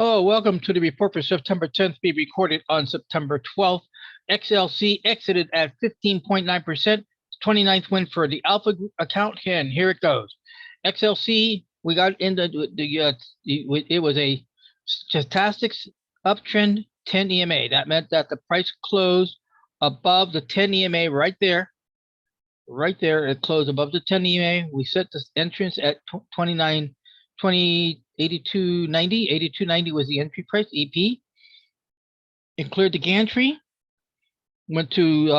Oh, welcome to the report for September 10th, be recorded on September 12th. XLC exited at 15.9%, 29th win for the Alpha account, and here it goes. XLC, we got into it was a stochastic uptrend 10 EMA. That meant that the price closed above the 10 EMA right there. Right there, it closed above the 10 EMA. We set the entrance at 82.90. 82.90 was the entry price, EP. It cleared the gantry, went to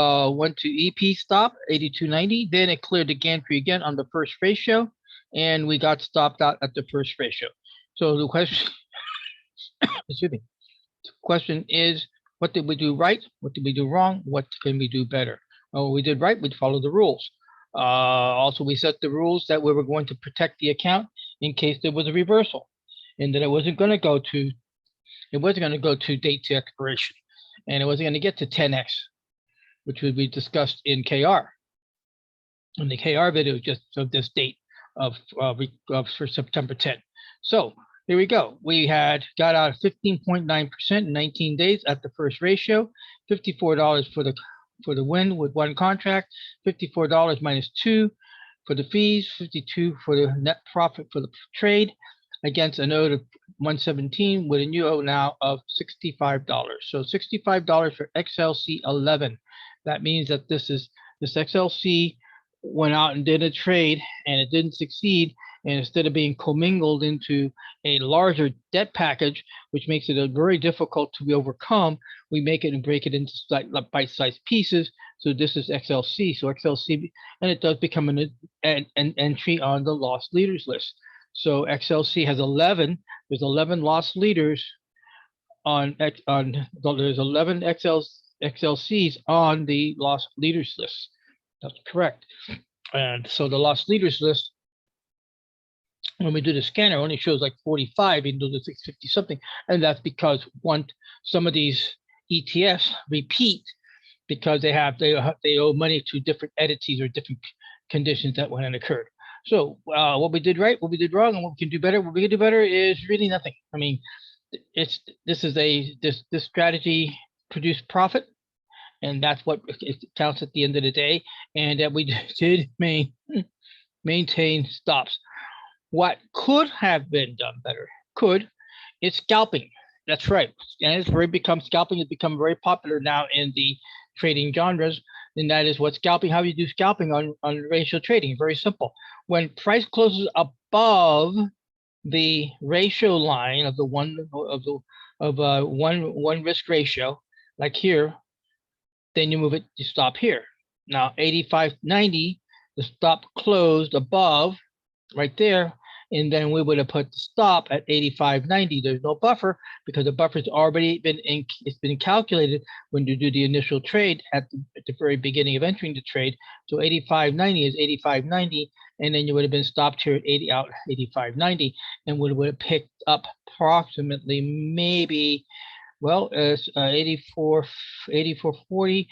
EP stop 82.90. Then it cleared the gantry again on the first ratio, and we got stopped out at the first ratio. So the question, excuse me, the question is, what did we do right? What did we do wrong? What can we do better? Well, we did right. We followed the rules. Also, we set the rules that we were going to protect the account in case there was a reversal, and that it wasn't going to go to date to expiration, and it wasn't going to get to 10x, which would be discussed in KR. In the KR video, just of this date of for September 10th. So here we go. We got out 15.9% in 19 days at the first ratio, $54 for the win with one contract, $54 minus 2 for the fees, 52 for the net profit for the trade, against a note of 117 with a new owe now of $65. So $65 for XLC 11. That means that this XLC went out and did a trade and it didn't succeed. And instead of being commingled into a larger debt package, which makes it very difficult to be overcome, we make it and break it into bite-sized pieces. So this is XLC. So XLC, and it does become an entry on the lost leaders list. So XLC has 11. There's 11 lost leaders there's 11 XLCs on the lost leaders list. That's correct. And so the lost leaders list, when we do the scanner, only shows like 45 into the 650 something, and that's because some of these ETFs repeat because they owe money to different entities or different conditions that went and occurred. So what we did right, what we did wrong, and what we can do better. What we can do better is really nothing. I mean, this strategy produced profit, and that's what it counts at the end of the day. And that we did maintain stops. What could have been done better is scalping. That's right. And scalping has become very popular now in the trading genres. And that is what scalping, how you do scalping on ratio trading. Very simple. When price closes above the ratio line of the one risk ratio, like here, then you move it, you stop here. Now 85.90, the stop closed above right there, and then we would have put the stop at 85.90. There's no buffer because the buffer's already been calculated when you do the initial trade at the very beginning of entering the trade. So 85.90 is 85.90, and then you would have been stopped here at 85.90, and would have picked up approximately maybe, well, 84.40,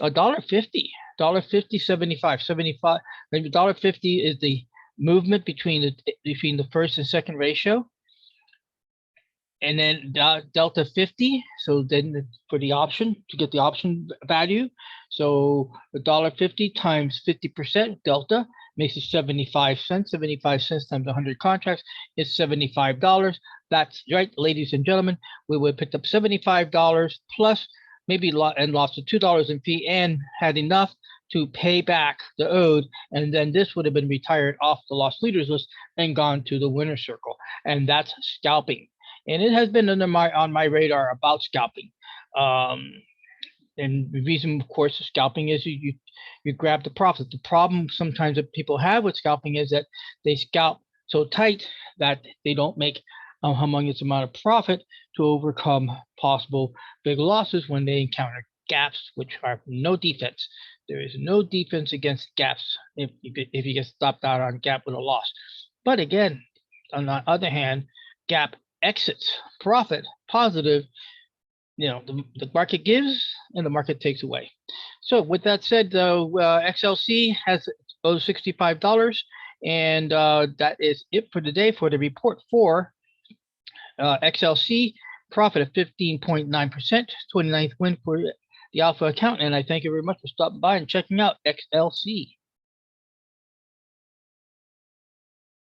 $1.50, 75, $1.50 is the movement between the first and second ratio, and then delta 50. So then for the option, to get the option value, so $1.50 times 50% delta makes it 75 cents. 75 cents times 100 contracts is $75. That's right, ladies and gentlemen. We would have picked up $75 plus maybe and lost the $2 in fee and had enough to pay back the owed, and then this would have been retired off the lost leaders list and gone to the winner circle, and that's scalping. And it has been on my radar about scalping. And the reason, of course, of scalping is you grab the profit. The problem sometimes that people have with scalping is that they scalp so tight that they don't make a humongous amount of profit to overcome possible big losses when they encounter gaps, which are no defense. There is no defense against gaps if you get stopped out on gap with a loss. But again, on the other hand, gap exits profit positive. You know, the market gives and the market takes away. So with that said, though, XLC has owed $65, and that is it for today for the report for XLC profit of 15.9%, 29th win for the Alpha account. And I thank you very much for stopping by and checking out XLC.